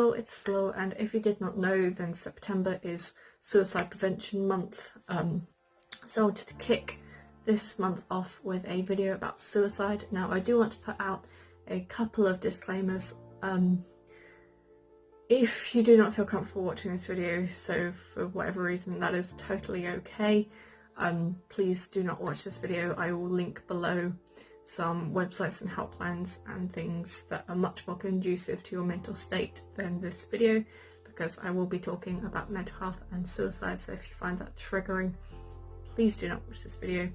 Hello, it's Flo, and if you did not know, then September is Suicide Prevention Month. So I wanted to kick this month off with a video about suicide. Now, I do want to put out a couple of disclaimers. If you do not feel comfortable watching this video, so for whatever reason, that is totally okay. Please do not watch this video. I will link below some websites and helplines and things that are much more conducive to your mental state than this video, because I will be talking about mental health and suicide. So if you find that triggering, please do not watch this video.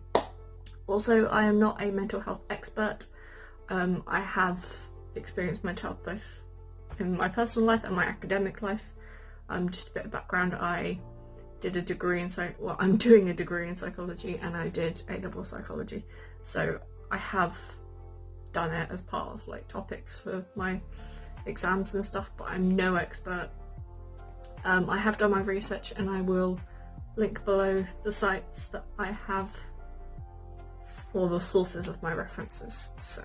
Also, I am not a mental health expert. I have experienced mental health both in my personal life and my academic life. Just a bit of background, I did a degree in I'm doing a degree in psychology, and I did A-level psychology, so I have done it as part of like topics for my exams and stuff, but I'm no expert. I have done my research, and I will link below the sites that I have, or the sources of my references. So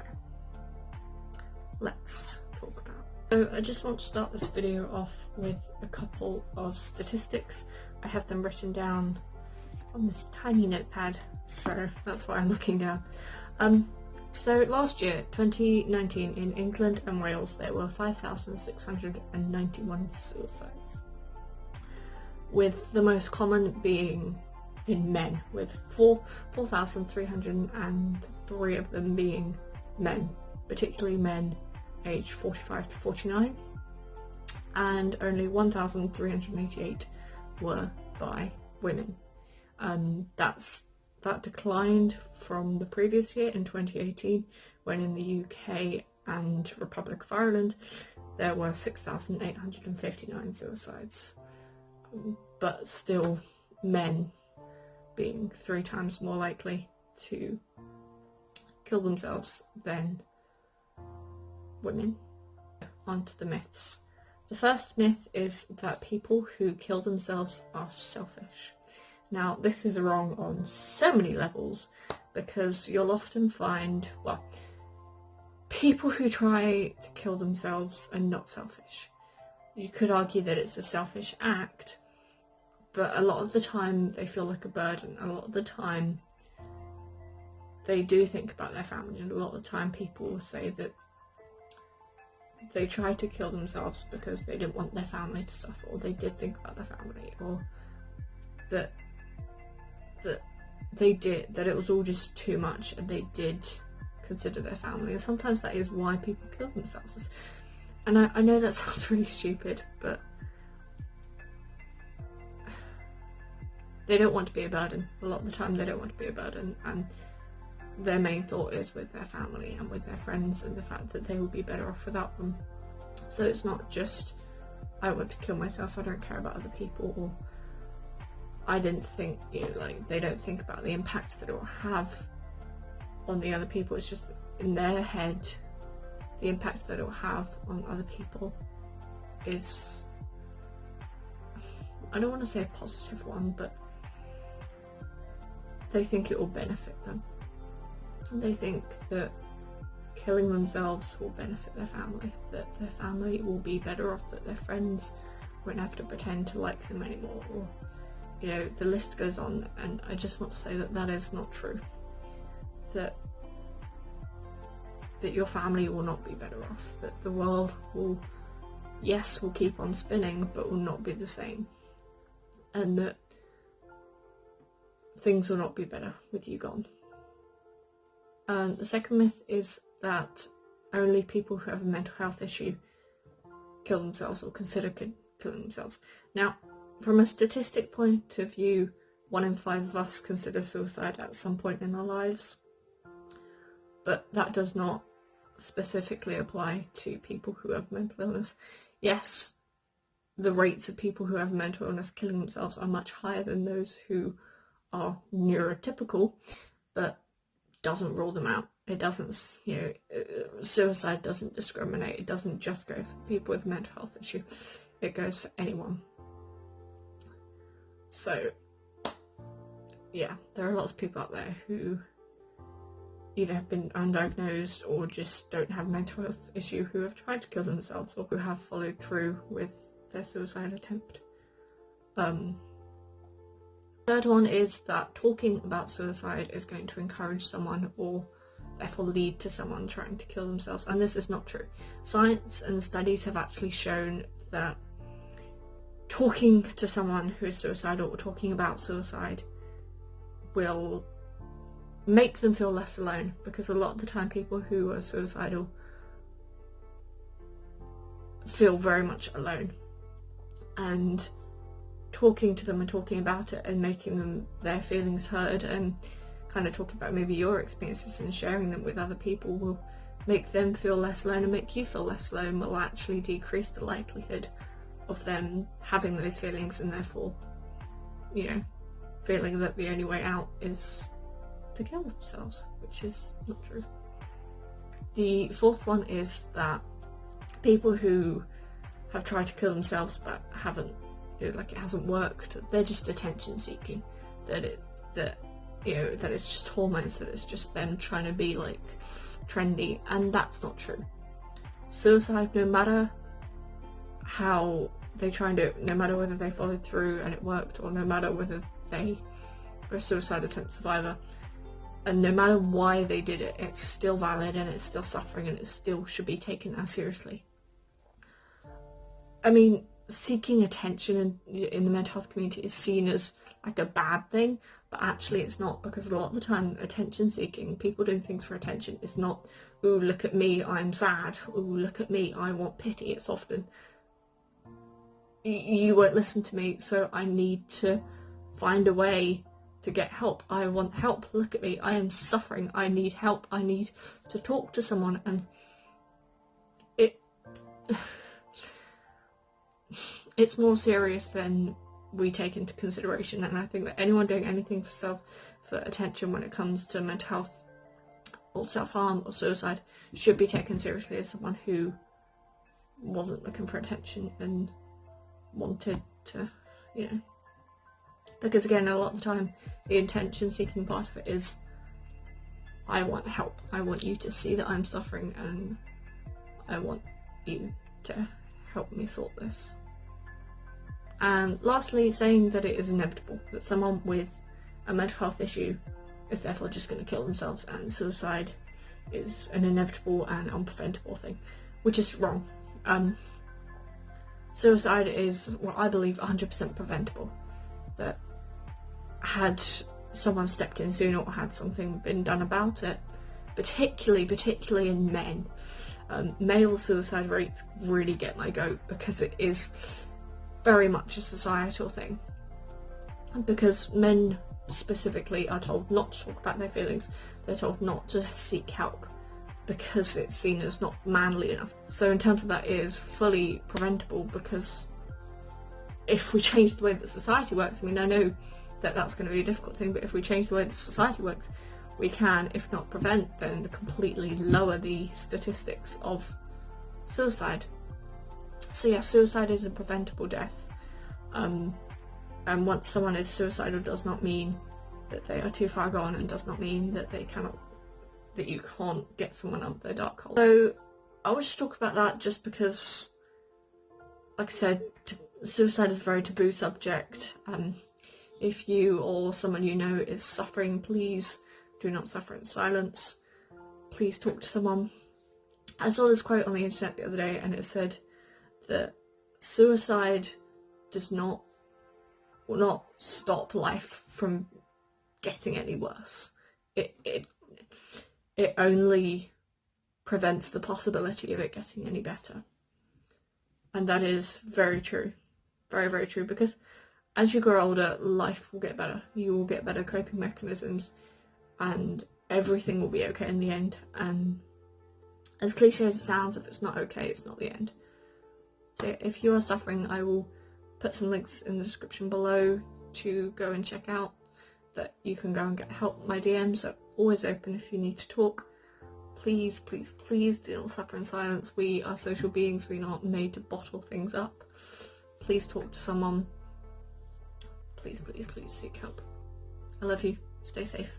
let's talk about. So I just want to start this video off with a couple of statistics. I have them written down on this tiny notepad, so that's why I'm looking down. So last year, 2019, in England and Wales, there were 5,691 suicides, with the most common being in men, with 4,303 of them being men, particularly men aged 45 to 49, and only 1,388 were by women. That declined from the previous year in 2018, when in the UK and Republic of Ireland there were 6,859 suicides, but still men being 3 times more likely to kill themselves than women. On to the myths. The first myth is that people who kill themselves are selfish. Now, this is wrong on so many levels, because you'll often find, well, people who try to kill themselves are not selfish. You could argue that it's a selfish act, but a lot of the time they feel like a burden. A lot of the time they do think about their family, and a lot of the time people will say that they tried to kill themselves because they didn't want their family to suffer, or they did think about their family, or that it was all just too much and they did consider their family. And sometimes that is why people kill themselves. And I know that sounds really stupid, but they don't want to be a burden. A lot of the time they don't want to be a burden, and their main thought is with their family and with their friends, and the fact that they will be better off without them. So it's not just, I want to kill myself, I don't care about other people, or I didn't think, like, they don't think about the impact that it will have on the other people. It's just in their head, the impact that it will have on other people is, I don't want to say a positive one, but they think it will benefit them. They think that killing themselves will benefit their family, that their family will be better off, that their friends won't have to pretend to like them anymore, or the list goes on. And I just want to say that that is not true. That your family will not be better off, that the world will keep on spinning, but will not be the same, and that things will not be better with you gone. And the second myth is that only people who have a mental health issue kill themselves, or consider killing themselves. Now, from a statistic point of view, 1 in 5 of us consider suicide at some point in our lives, but that does not specifically apply to people who have mental illness. Yes, the rates of people who have mental illness killing themselves are much higher than those who are neurotypical, but doesn't rule them out. It doesn't, suicide doesn't discriminate. It doesn't just go for people with a mental health issue. It goes for anyone. So, yeah, there are lots of people out there who either have been undiagnosed or just don't have a mental health issue who have tried to kill themselves or who have followed through with their suicide attempt. Third one is that talking about suicide is going to encourage someone or therefore lead to someone trying to kill themselves, and this is not true. Science and studies have actually shown that talking to someone who is suicidal or talking about suicide will make them feel less alone, because a lot of the time people who are suicidal feel very much alone, and talking to them and talking about it and making them their feelings heard and kind of talking about maybe your experiences and sharing them with other people will make them feel less alone and make you feel less alone, will actually decrease the likelihood of them having those feelings and therefore, you know, feeling that the only way out is to kill themselves, which is not true. The fourth one is that people who have tried to kill themselves but haven't, you know, like it hasn't worked, they're just attention seeking, that it's just hormones, that it's just them trying to be like trendy, and that's not true. Suicide, no matter how they try and do it, no matter whether they followed through and it worked, or no matter whether they were a suicide attempt survivor, and no matter why they did it, it's still valid and it's still suffering and it still should be taken as seriously. I mean, seeking attention in the mental health community is seen as like a bad thing, but actually it's not, because a lot of the time attention seeking, people doing things for attention, is not, ooh, look at me, I'm sad, ooh, look at me, I want pity. It's often, you won't listen to me, so I need to find a way to get help. I want help, look at me, I am suffering, I need help, I need to talk to someone. And it's more serious than we take into consideration, and I think that anyone doing anything for attention when it comes to mental health or self-harm or suicide should be taken seriously as someone who wasn't looking for attention and wanted to, you know, because again, a lot of the time the attention seeking part of it is, I want help, I want you to see that I'm suffering and I want you to help me sort this. And lastly, saying that it is inevitable that someone with a mental health issue is therefore just going to kill themselves, and suicide is an inevitable and unpreventable thing, which is wrong. Suicide is, well, I believe 100% preventable. That had someone stepped in sooner or had something been done about it, particularly in men, male suicide rates really get my goat, because it is very much a societal thing, because men specifically are told not to talk about their feelings, they're told not to seek help because it's seen as not manly enough. So in terms of that, it is fully preventable, because if we change the way that society works, I mean, I know that that's going to be a difficult thing, but if we change the way that society works, we can, if not prevent, then completely lower the statistics of suicide. So yeah, suicide is a preventable death, and once someone is suicidal does not mean that they are too far gone, and does not mean that that you can't get someone out of their dark hole. So I want to talk about that just because, like I said, suicide is a very taboo subject. If you or someone you know is suffering, please do not suffer in silence. Please talk to someone. I saw this quote on the internet the other day, and it said that suicide will not stop life from getting any worse. It only prevents the possibility of it getting any better. And that is very true. Very, very true, because as you grow older, life will get better. You will get better coping mechanisms, and everything will be okay in the end. And as cliche as it sounds, if it's not okay, it's not the end. So if you are suffering, I will put some links in the description below to go and check out, that you can go and get help. My DMs are always open if you need to talk. Please, please, please do not suffer in silence. We are social beings. We're not made to bottle things up. Please talk to someone. Please, please, please seek help. I love you. Stay safe.